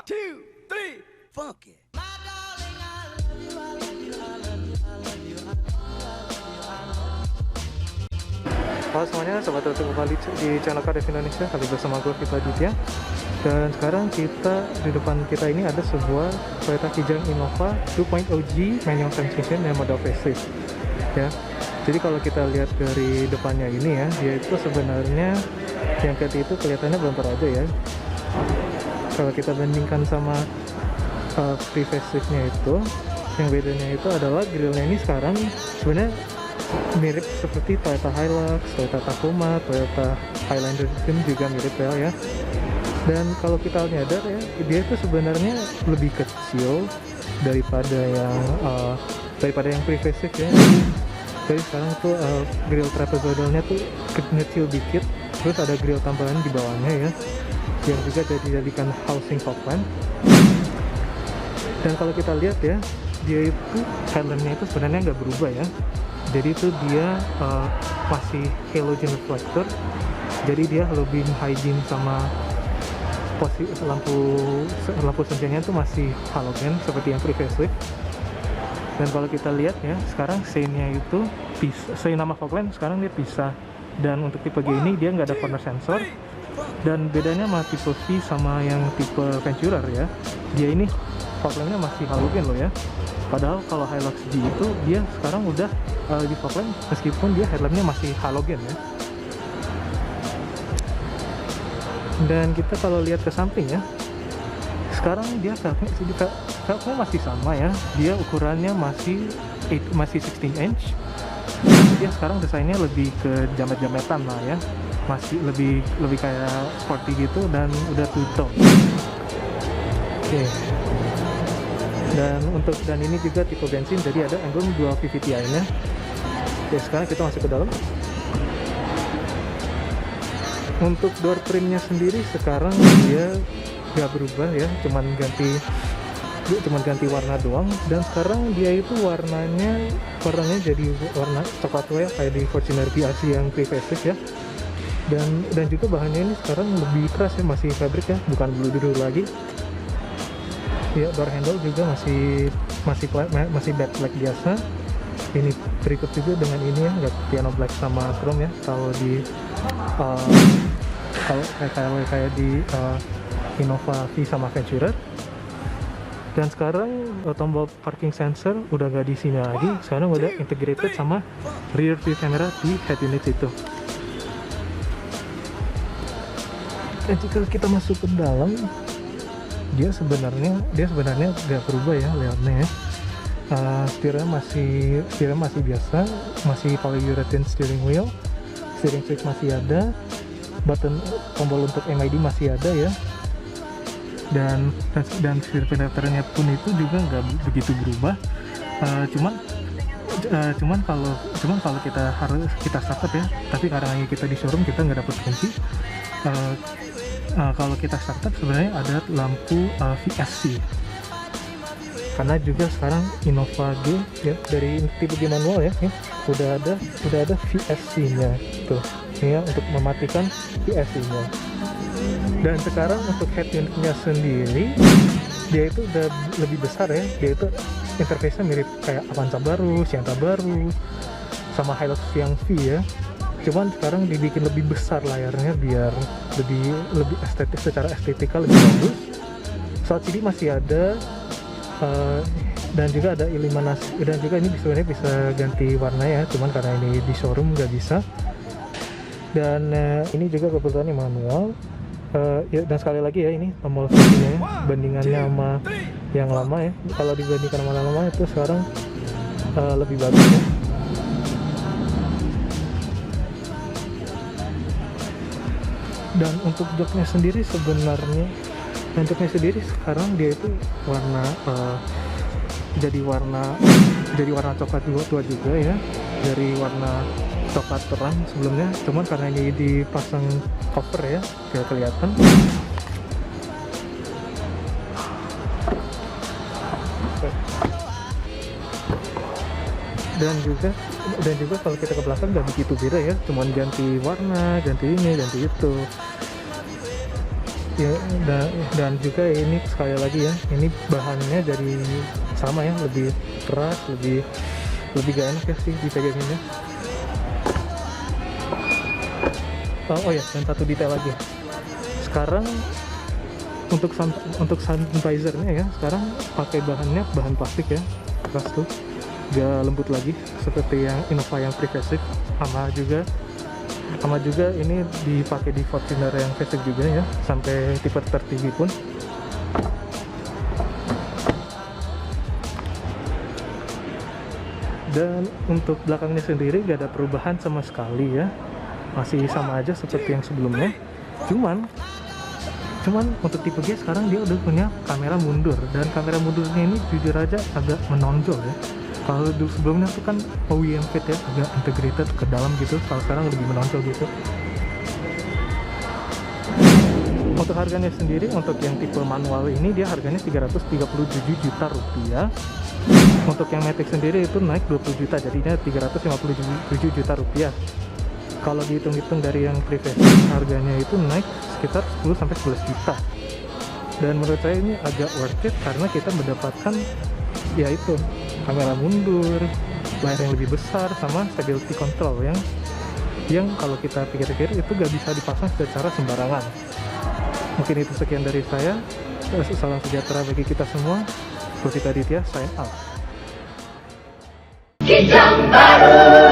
2, 3, funky. Halo semuanya, selamat datang kembali di channel Kardev Indonesia. Kali bersama gue Vita Aditya. Dan sekarang di depan kita ini ada sebuah Toyota Kijang Innova 2.0G manual transmission yang model facelift. Ya, jadi kalau kita lihat dari depannya ini ya, dia itu sebenarnya yang itu kelihatannya bumper aja ya. Kalau kita bandingkan sama pre-faceliftnya itu, yang bedanya itu adalah grillnya ini sekarang sebenarnya mirip seperti Toyota Hilux, Toyota Tacoma, Toyota Highlander juga mirip ya. Dan kalau kita nyadar ya, dia itu sebenarnya lebih kecil daripada yang pre-facelift ya. Jadi sekarang tuh grill trapezoidalnya tuh kecil dikit, terus ada grill tambahan di bawahnya ya, yang juga dijadikan housing fog lamp. Dan kalau kita lihat ya, dia itu headlampnya itu sebenarnya nggak berubah ya. Jadi itu dia masih halogen reflector, jadi dia lebih high beam sama lampu senjanya itu masih halogen seperti yang pre-facelift. Dan kalau kita lihat ya, sekarang sein-nya itu sein nama fog lamp sekarang dia pisah. Dan untuk tipe G ini dia nggak ada corner sensor. Dan bedanya sama tipe V sama yang tipe Venturer ya, dia ini fog lampnya masih halogen loh ya. Padahal kalau Hilux G itu dia sekarang udah di fog lamp meskipun dia headlampnya masih halogen ya. Dan kita kalau lihat ke samping ya, sekarang dia velgnya masih sama ya, dia ukurannya masih 16 inch. Dia sekarang desainnya lebih ke jamet-jametan lah ya, masih lebih kayak sporty gitu dan udah two-tone. Oke. Dan ini juga tipe bensin, jadi ada emblem 2 VVTi-nya. Oke, sekarang kita masuk ke dalam. Untuk door trimnya sendiri sekarang dia nggak berubah ya, cuman ganti warna doang. Dan sekarang dia itu warnanya jadi warna coklat tua ya, kayak di Fortuner PRC yang pre-facelift ya. Dan juga bahannya ini sekarang lebih keras ya, masih fabric ya, bukan blue biru lagi. Ya, door handle juga masih matte black biasa. Ini berikut juga dengan ini ya, nggak piano black sama chrome ya. Kalau di kayak di Innova V sama Venturer. Dan sekarang tombol parking sensor udah nggak di sini lagi, sekarang udah integrated sama rear view camera di head unit itu. Dan jika kita masuk ke dalam, dia sebenarnya nggak berubah ya layoutnya ya. Setirnya masih biasa, masih polyurethane steering wheel, steering switch masih ada, tombol untuk MID masih ada ya. Dan rear penetratornya pun itu juga nggak begitu berubah. Cuman kalau kita startup ya, tapi karena kita di showroom kita nggak dapat kunci. Kalau kita startup sebenarnya ada lampu VSC, karena juga sekarang Innova G ya, dari tipe G manual ya, udah ada VSC-nya tuh ya, untuk mematikan VSC-nya. Dan sekarang untuk head unit-nya sendiri dia itu udah lebih besar ya, dia itu interface-nya mirip kayak Avanza baru, Sienna baru, sama Hilux yang V ya. Cuman sekarang dibikin lebih besar layarnya biar lebih estetik, secara estetika lebih bagus. Sound CD masih ada, dan juga ada iluminasi, dan juga ini sebenarnya bisa ganti warna ya, cuman karena ini di showroom nggak bisa. Dan ini juga kebetulan manual. Ya, dan sekali lagi ya, ini tombol switch-nya ya, bandingannya sama yang lama ya, kalau dibandingkan sama yang lama itu sekarang lebih bagus ya. Dan untuk joknya sendiri sebenarnya, sekarang dia itu jadi warna coklat tua juga ya, dari warna coklat terang sebelumnya, cuman karena ini dipasang cover ya, biar kelihatan. Dan juga kalau kita ke belakang nggak begitu beda ya, cuman ganti warna, ganti ini, ganti itu. ya, dan juga ini sekali lagi ya, ini bahannya dari sama ya, lebih keras, lebih gak enak ya sih dipeganginnya. Oh ya, dan satu detail lagi. Sekarang untuk sanitizernya ya, sekarang pakai bahan plastik ya, keras tuh, gak lembut lagi seperti yang Innova yang Prevasive. Sama juga ini dipakai di Fortuner yang Facelift juga ya, sampai tipe tertinggi pun. Dan untuk belakangnya sendiri gak ada perubahan sama sekali ya, masih sama aja seperti yang sebelumnya. Cuman untuk tipe G sekarang dia udah punya kamera mundur, dan kamera mundurnya ini jujur aja agak menonjol ya. Kalau dulu sebelumnya tuh kan OEM fit ya, agak integrated ke dalam gitu, kalau sekarang lebih menonjol gitu. Untuk harganya sendiri, untuk yang tipe manual ini dia harganya 337 juta rupiah. Untuk yang Matic sendiri itu naik 20 juta, jadinya 357 juta rupiah. Kalau dihitung-hitung dari yang Prevasive, harganya itu naik sekitar 10-11 juta. Dan menurut saya ini agak worth it karena kita mendapatkan yaitu kamera mundur, layar yang lebih besar, sama stability control yang kalau kita pikir-pikir itu gak bisa dipasang secara sembarangan. Mungkin itu sekian dari saya. Salam sejahtera bagi kita semua. Gusita Aditya, sign out. Kijang baru.